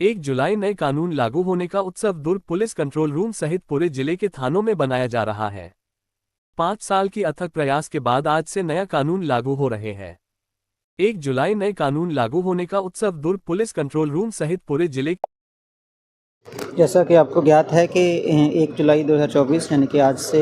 1 जुलाई नए कानून लागू होने का उत्सव दुर्ग पुलिस कंट्रोल रूम सहित पूरे जिले के थानों में बनाया जा रहा है। 5 साल की अथक प्रयास के बाद आज से नया कानून लागू हो रहे हैं। 1 जुलाई नए कानून लागू होने का उत्सव दुर्ग पुलिस कंट्रोल रूम सहित पूरे जिले। जैसा कि आपको ज्ञात है कि 1 जुलाई 2024 यानी कि आज से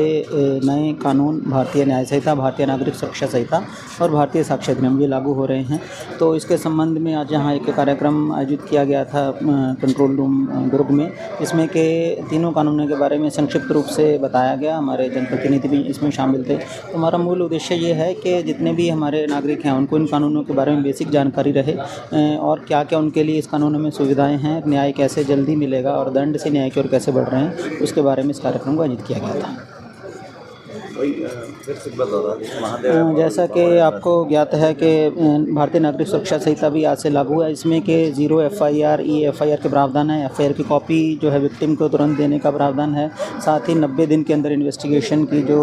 नए कानून भारतीय न्याय संहिता, भारतीय नागरिक सुरक्षा संहिता और भारतीय साक्ष्य अधिनियम ये लागू हो रहे हैं। तो इसके संबंध में आज यहाँ एक कार्यक्रम आयोजित किया गया था कंट्रोल रूम दुर्ग में, जिसमें कि तीनों कानूनों के बारे में संक्षिप्त रूप से बताया गया। हमारे जनप्रतिनिधि भी इसमें शामिल थे। तो हमारा मूल उद्देश्य ये है कि जितने भी हमारे नागरिक हैं उनको इन कानूनों के बारे में बेसिक जानकारी रहे और क्या क्या उनके लिए इस कानूनों में सुविधाएँ हैं, न्याय कैसे जल्दी मिलेगा और दंड से न्याय की ओर कैसे बढ़ रहे हैं, उसके बारे में इस कार्यक्रम को आयोजित किया गया था। जैसा कि आपको ज्ञात है कि भारतीय नागरिक सुरक्षा संहिता भी आज से लागू है। इसमें कि 0 FIR EFIR के प्रावधान है। FIR की कॉपी जो है विक्टिम को तुरंत देने का प्रावधान है। साथ ही 90 दिन के अंदर इन्वेस्टिगेशन की जो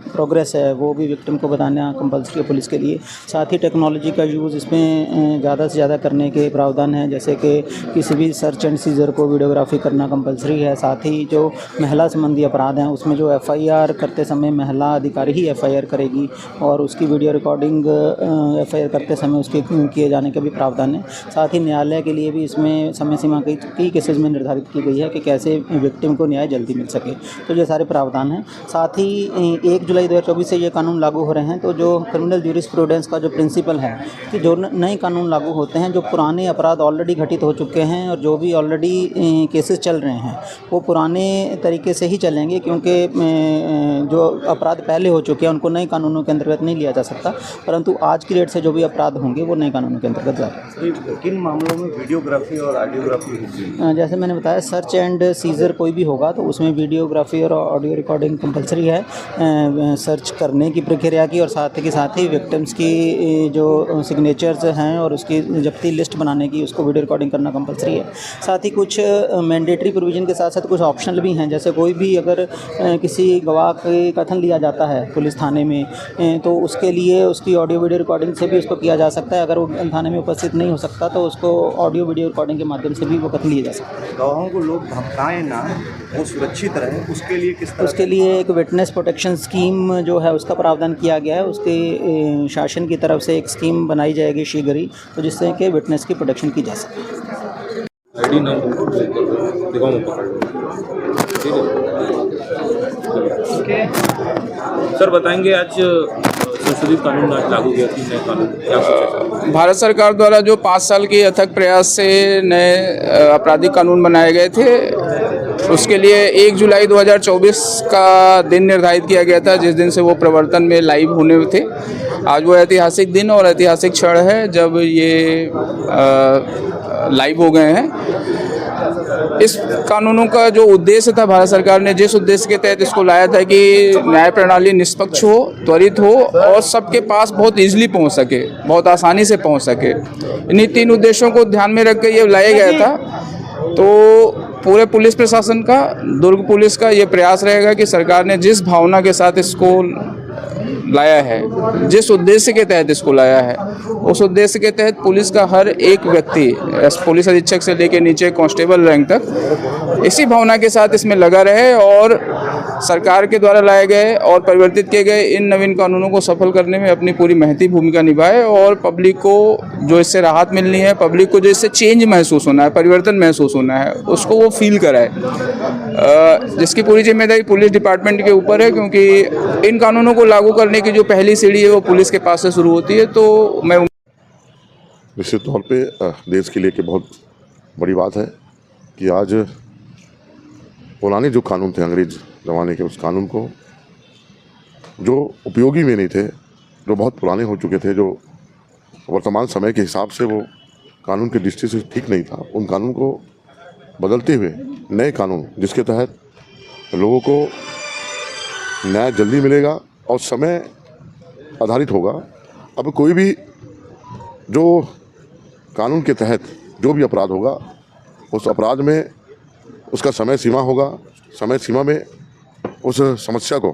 प्रोग्रेस है वो भी विक्टिम को बताना कंपल्सरी है पुलिस के लिए। साथ ही टेक्नोलॉजी का यूज़ इसमें ज़्यादा से ज़्यादा करने के प्रावधान है, जैसे कि किसी भी सर्च एंड सीजर को वीडियोग्राफी करना कंपल्सरी है। साथ ही जो महिला संबंधी अपराध हैं उसमें जो FIR करते समय महिला अधिकारी ही FIR करेगी और उसकी वीडियो रिकॉर्डिंग FIR करते समय उसके किए जाने का भी प्रावधान है। साथ ही न्यायालय के लिए भी इसमें समय सीमा कई केसेस में निर्धारित की गई है कि कैसे विक्टिम को न्याय जल्दी मिल सके। तो ये सारे प्रावधान हैं। साथ ही 1 जुलाई 2024 से ये कानून लागू हो रहे हैं। तो जो क्रिमिनल ज्यूरिस्प्रूडेंस का जो प्रिंसिपल है कि जो नए कानून लागू होते हैं, जो पुराने अपराध ऑलरेडी घटित हो चुके हैं और जो भी ऑलरेडी केसेस चल रहे हैं वो पुराने तरीके से ही चलेंगे, क्योंकि जो अपराध पहले हो चुके हैं उनको नए कानूनों के अंतर्गत नहीं लिया जा सकता, परंतु आज की डेट से जो भी अपराध होंगे वो नए कानूनों के अंतर्गत जाएंगे। किन मामलों में वीडियोग्राफी और ऑडियोग्राफी होगी? जैसे मैंने बताया, सर्च एंड सीजर कोई भी होगा तो उसमें वीडियोग्राफी और ऑडियो रिकॉर्डिंग कंपलसरी है, सर्च करने की प्रक्रिया की, और साथ ही विक्टिम्स की जो सिग्नेचर्स हैं और उसकी जब्ती लिस्ट बनाने की उसको वीडियो रिकॉर्डिंग करना कंपलसरी है। साथ ही कुछ मैंडेटरी प्रोविज़न के साथ साथ कुछ ऑप्शनल भी हैं, जैसे कोई भी अगर किसी गवाह के कथन लिया जाता है पुलिस थाने में तो उसके लिए उसकी ऑडियो वीडियो रिकॉर्डिंग से भी उसको किया जा सकता है। अगर वो थाने में उपस्थित नहीं हो सकता तो उसको ऑडियो वीडियो रिकॉर्डिंग के माध्यम से भी वो कथन लिया जा सकता है। गवाहों को लोग धमकाएं ना, वो सुरक्षित रहें, उसके लिए किस तरह? उसके लिए एक विटनेस प्रोटेक्शन स्कीम जो है उसका प्रावधान किया गया है। उसके शासन की तरफ से एक स्कीम बनाई जाएगी शीघ्र ही, तो जिससे कि विटनेस की प्रोटेक्शन की जा सके। आईडी नंबर दिखाओ सर, बताएंगे आज संशोधित कानून आज लागू किया, 3 नए कानून क्या सोचा? भारत सरकार द्वारा जो 5 साल के अथक प्रयास से नए आपराधिक कानून बनाए गए थे, उसके लिए 1 जुलाई 2024 का दिन निर्धारित किया गया था, जिस दिन से वो प्रवर्तन में लाइव होने थे। आज वो ऐतिहासिक दिन और ऐतिहासिक क्षण है जब ये लाइव हो गए हैं। इस कानूनों का जो उद्देश्य था, भारत सरकार ने जिस उद्देश्य के तहत इसको लाया था कि न्याय प्रणाली निष्पक्ष हो, त्वरित हो और सबके पास बहुत ईजिली पहुंच सके, बहुत आसानी से पहुंच सके, इन्हीं 3 उद्देश्यों को ध्यान में रख के ये लाया गया था। तो पूरे पुलिस प्रशासन का, दुर्ग पुलिस का ये प्रयास रहेगा कि सरकार ने जिस भावना के साथ इसको लाया है, जिस उद्देश्य के तहत इसको लाया है, उस उद्देश्य के तहत पुलिस का हर एक व्यक्ति, पुलिस अधीक्षक से लेकर नीचे कांस्टेबल रैंक तक, इसी भावना के साथ इसमें लगा रहे और सरकार के द्वारा लाए गए और परिवर्तित किए गए इन नवीन कानूनों को सफल करने में अपनी पूरी महती भूमिका निभाए और पब्लिक को जो इससे राहत मिलनी है, पब्लिक को जो इससे चेंज महसूस होना है, परिवर्तन महसूस होना है, उसको वो फील कराए, जिसकी पूरी जिम्मेदारी पुलिस डिपार्टमेंट के ऊपर है, क्योंकि इन कानूनों को लागू करने की जो पहली सीढ़ी है वो पुलिस के पास से शुरू होती है। तो मैं निश्चित तौर पे देश के लिए कि बहुत बड़ी बात है कि आज पुराने जो कानून थे अंग्रेज ज़माने के, उस कानून को जो उपयोगी में नहीं थे, जो बहुत पुराने हो चुके थे, जो वर्तमान समय के हिसाब से वो कानून की दृष्टि से ठीक नहीं था, उन कानून को बदलते हुए नए कानून जिसके तहत लोगों को न्याय जल्दी मिलेगा और समय आधारित होगा। अब कोई भी जो कानून के तहत जो भी अपराध होगा, उस अपराध में उसका समय सीमा होगा, समय सीमा में उस समस्या को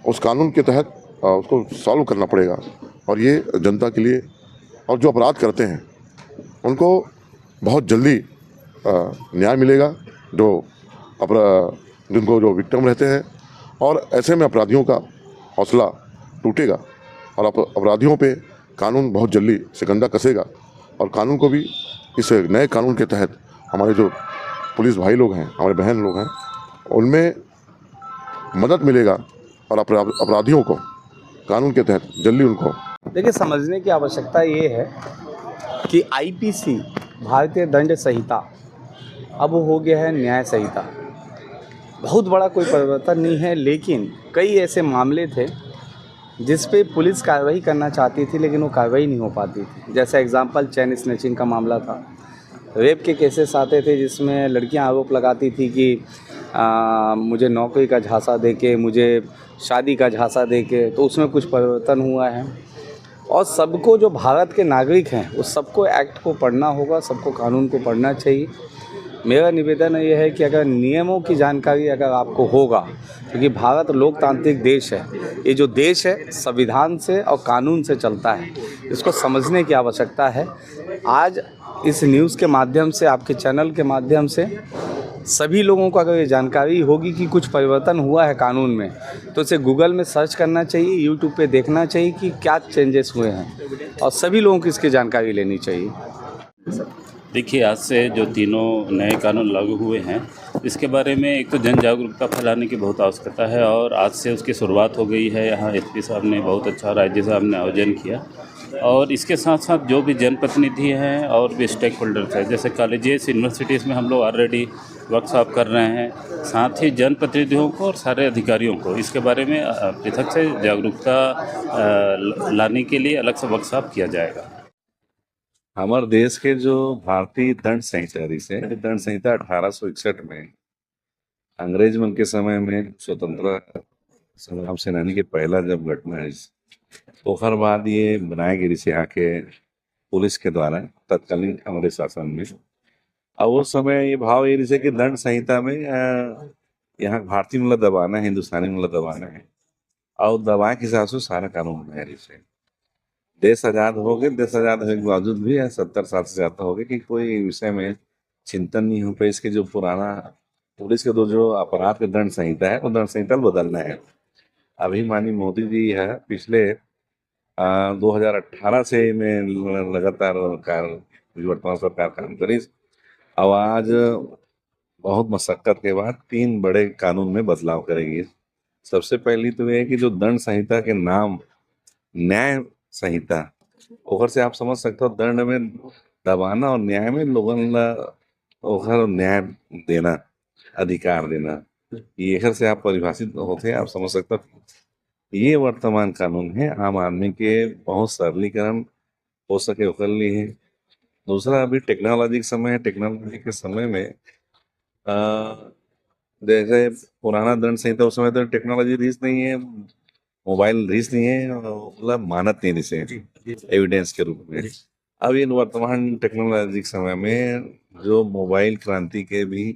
उस कानून के तहत उसको सॉल्व करना पड़ेगा। और ये जनता के लिए और जो अपराध करते हैं उनको बहुत जल्दी न्याय मिलेगा जिनको जो विक्टिम रहते हैं, और ऐसे में अपराधियों का हौसला टूटेगा और अपराधियों पे कानून बहुत जल्दी शिकंजा कसेगा। और कानून को भी इस नए कानून के तहत हमारे जो पुलिस भाई लोग हैं, हमारे बहन लोग हैं, उनमें मदद मिलेगा और अपराधियों को कानून के तहत जल्दी उनको। देखिए, समझने की आवश्यकता ये है कि आईपीसी भारतीय दंड संहिता अब हो गया है न्याय संहिता। बहुत बड़ा कोई परिवर्तन नहीं है, लेकिन कई ऐसे मामले थे जिस पे पुलिस कार्रवाई करना चाहती थी लेकिन वो कार्रवाई नहीं हो पाती थी। जैसे एग्जांपल चैन स्नैचिंग का मामला था, रेप के केसेस आते थे जिसमें लड़कियां आरोप लगाती थी कि मुझे नौकरी का झांसा देके, मुझे शादी का झांसा देके, तो उसमें कुछ परिवर्तन हुआ है। और सबको, जो भारत के नागरिक हैं, उस सबको एक्ट को पढ़ना होगा, सबको कानून को पढ़ना चाहिए। मेरा निवेदन ये है कि अगर नियमों की जानकारी अगर आपको होगा, क्योंकि भारत लोकतांत्रिक देश है, ये जो देश है संविधान से और कानून से चलता है, इसको समझने की आवश्यकता है। आज इस न्यूज़ के माध्यम से, आपके चैनल के माध्यम से सभी लोगों को अगर ये जानकारी होगी कि कुछ परिवर्तन हुआ है कानून में, तो इसे गूगल में सर्च करना चाहिए, यूट्यूब पे देखना चाहिए कि क्या चेंजेस हुए हैं, और सभी लोगों को इसकी जानकारी लेनी चाहिए। देखिए, आज से जो तीनों नए कानून लागू हुए हैं, इसके बारे में एक तो जन जागरूकता फैलाने की बहुत आवश्यकता है, और आज से उसकी शुरुआत हो गई है। यहाँ एसपी साहब ने बहुत अच्छा, राज्य साहब ने आयोजन किया, और इसके साथ साथ जो भी जनप्रतिनिधि हैं और भी स्टेक होल्डर्स हैं, जैसे कॉलेजेस, यूनिवर्सिटीज़ में हम लोग ऑलरेडी वर्कशॉप कर रहे हैं, साथ ही जनप्रतिनिधियों को और सारे अधिकारियों को इसके बारे में पृथक से जागरूकता लाने के लिए अलग से वर्कशॉप किया जाएगा। हमारे देश के जो भारतीय दंड संहिता दंड संहिता 1861 में अंग्रेज मन के समय में स्वतंत्रता संग्राम सेनानी के पहला जब घटना है, तो हर बाद ये बनाए गए से यहाँ के पुलिस के द्वारा तत्कालीन हमारे शासन में। अब उस समय ये भाव ये जैसे कि दंड संहिता में यहाँ भारतीय मतलब दबाना है, हिंदुस्तानी मतलब दबाना है, और दबाए के हिसाब से सारा कानून बनाया। जैसे देश आज़ाद हो गए, देश आज़ाद होने के बावजूद भी 70 साल से ज़्यादा हो गए कि कोई विषय में चिंतन नहीं हो पाए। इसके जो पुराना पुलिस के जो अपराध के दंड संहिता है, वो दंड संहिता बदलना है। अभी माननीय मोदी जी है, पिछले 2018 से में लगातार वर्तमान सरकार काम करी। अब आज बहुत मशक्कत के बाद 3 बड़े कानून में बदलाव करेगी। सबसे पहली तो ये है कि जो दंड संहिता के नाम न्याय संहिता, ओकर से आप समझ सकते हो दंड में दबाना और न्याय में लोगों ओकर न्याय देना, अधिकार देना, ये से आप परिभाषित होते हैं। आप समझ सकते हो ये वर्तमान कानून है, आम आदमी के बहुत सरलीकरण हो सके ओकर लिए है। दूसरा, अभी टेक्नोलॉजी के समय है, टेक्नोलॉजी के समय में जैसे पुराना दंड संहिता उस समय तो टेक्नोलॉजी रीच नहीं है, मोबाइल रीच नहीं है, मतलब मानत नहीं जिसे एविडेंस के रूप में। अब इन वर्तमान टेक्नोलॉजी के समय में जो मोबाइल क्रांति के भी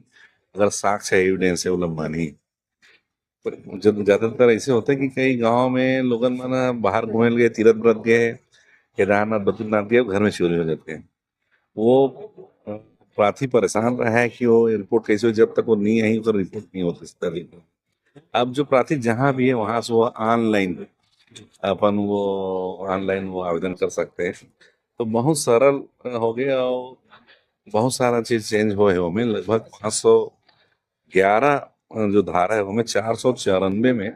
अगर साक्ष्य है, एविडेंस है, वो मानी। जब ज़्यादातर ऐसे होता है कि कई गांव में लोग माना बाहर घूमने गए, तीर्थ व्रत गए, केदारनाथ बद्रीनाथ गए, घर में चोरी हो जाते हैं। वो प्रार्थी परेशान रहा है कि वो रिपोर्ट कैसे हो, जब तक वो नहीं आई तो रिपोर्ट नहीं होती इस तरीके। अब जो प्रार्थी जहाँ भी है वहाँ से वो ऑनलाइन वो आवेदन कर सकते हैं, तो बहुत सरल हो गया और बहुत सारा चीज़ चेंज हुए हो में। लगभग 511 जो धारा है, हमें 494 में